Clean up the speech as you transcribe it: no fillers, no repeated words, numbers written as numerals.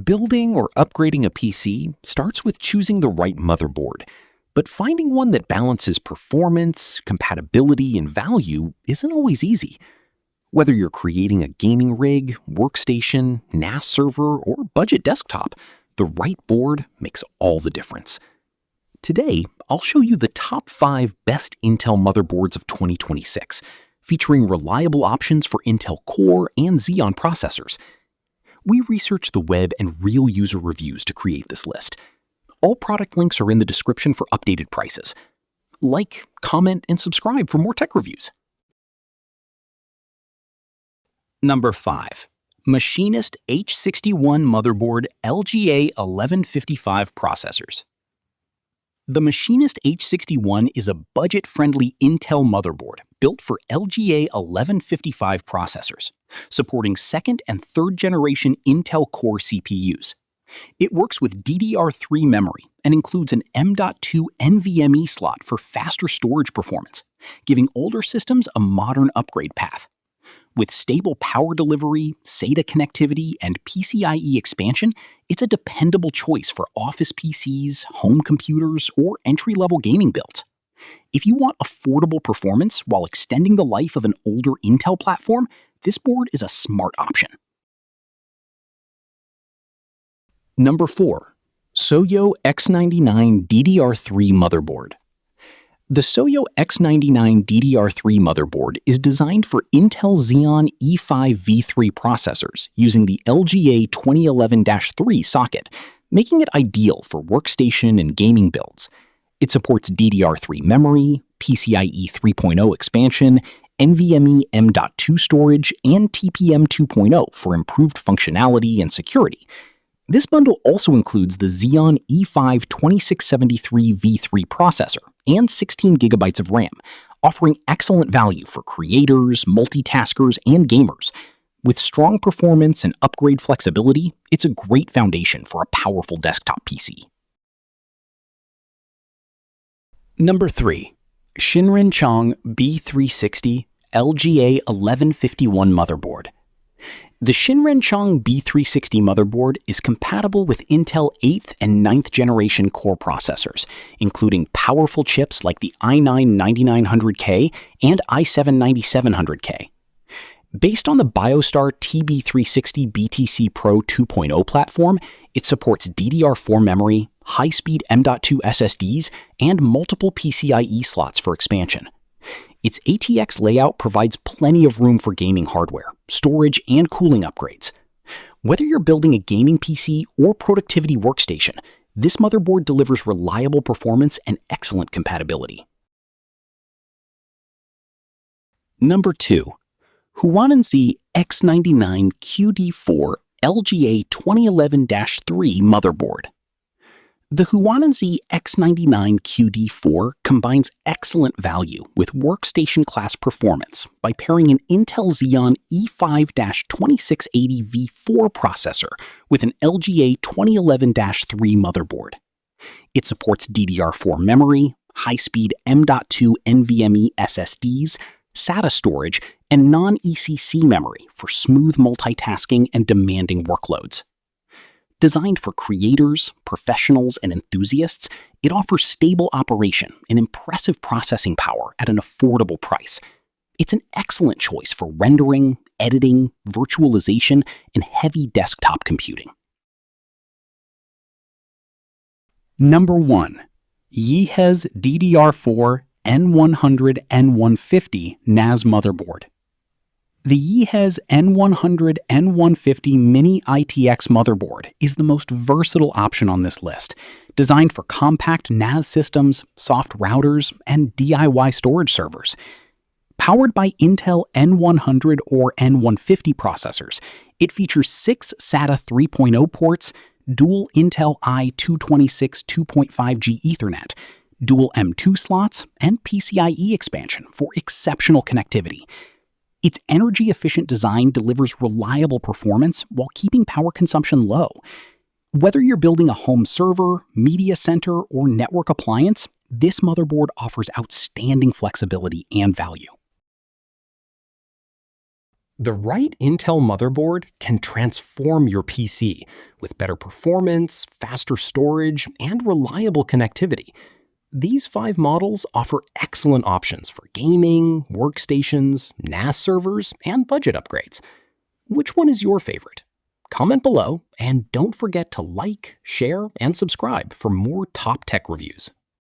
Building or upgrading a PC starts with choosing the right motherboard, but finding one that balances performance, compatibility, and value isn't always easy. Whether you're creating a gaming rig, workstation, NAS server, or budget desktop, the right board makes all the difference. Today, I'll show you the top 5 best Intel motherboards of 2026, featuring reliable options for Intel Core and Xeon processors. We researched the web and real user reviews to create this list. All product links are in the description for updated prices. Like, comment, and subscribe for more tech reviews. Number 5. MACHINIST H61 Motherboard LGA 1155 processors. The MACHINIST H61 is a budget-friendly Intel motherboard built for LGA 1155 processors, supporting second and third generation Intel Core CPUs. It works with DDR3 memory and includes an M.2 NVMe slot for faster storage performance, giving older systems a modern upgrade path. With stable power delivery, SATA connectivity, and PCIe expansion, it's a dependable choice for office PCs, home computers, or entry-level gaming builds. If you want affordable performance while extending the life of an older Intel platform, this board is a smart option. Number 4. SOYO X99 DDR3 Motherboard. The SOYO X99 DDR3 motherboard is designed for Intel Xeon E5 v3 processors using the LGA 2011-3 socket, making it ideal for workstation and gaming builds. It supports DDR3 memory, PCIe 3.0 expansion, NVMe M.2 storage, and TPM 2.0 for improved functionality and security. This bundle also includes the Xeon E5 2673 v3 processor and 16 GB of RAM, offering excellent value for creators, multitaskers, and gamers. With strong performance and upgrade flexibility, it's a great foundation for a powerful desktop PC. Number 3. XINRENCHONG B360 LGA 1151 Motherboard. The XINRENCHONG B360 motherboard is compatible with Intel 8th and 9th generation core processors, including powerful chips like the i9-9900K and i7-9700K. Based on the BioStar TB360 BTC Pro 2.0 platform, it supports DDR4 memory, high-speed M.2 SSDs, and multiple PCIe slots for expansion. Its ATX layout provides plenty of room for gaming hardware, storage, and cooling upgrades. Whether you're building a gaming PC or productivity workstation, this motherboard delivers reliable performance and excellent compatibility. Number 2. HUANANZHI X99 QD4 LGA 2011-3 Motherboard. The HUANANZHI X99 QD4 combines excellent value with workstation-class performance by pairing an Intel Xeon E5-2680 v4 processor with an LGA 2011-3 motherboard. It supports DDR4 memory, high-speed M.2 NVMe SSDs, SATA storage, and non-ECC memory for smooth multitasking and demanding workloads. Designed for creators, professionals, and enthusiasts, it offers stable operation and impressive processing power at an affordable price. It's an excellent choice for rendering, editing, virtualization, and heavy desktop computing. Number 1. YiHESZ DDR4 N100 N150 NAS Motherboard. The YiHESZ N100 N150 Mini ITX motherboard is the most versatile option on this list, designed for compact NAS systems, soft routers, and DIY storage servers. Powered by Intel N100 or N150 processors, it features 6 SATA 3.0 ports, dual Intel i226 2.5G Ethernet, dual M.2 slots, and PCIe expansion for exceptional connectivity. Its energy-efficient design delivers reliable performance while keeping power consumption low. Whether you're building a home server, media center, or network appliance, this motherboard offers outstanding flexibility and value. The right Intel motherboard can transform your PC with better performance, faster storage, and reliable connectivity. These 5 models offer excellent options for gaming, workstations, NAS servers, and budget upgrades. Which one is your favorite? Comment below, and don't forget to like, share, and subscribe for more top tech reviews.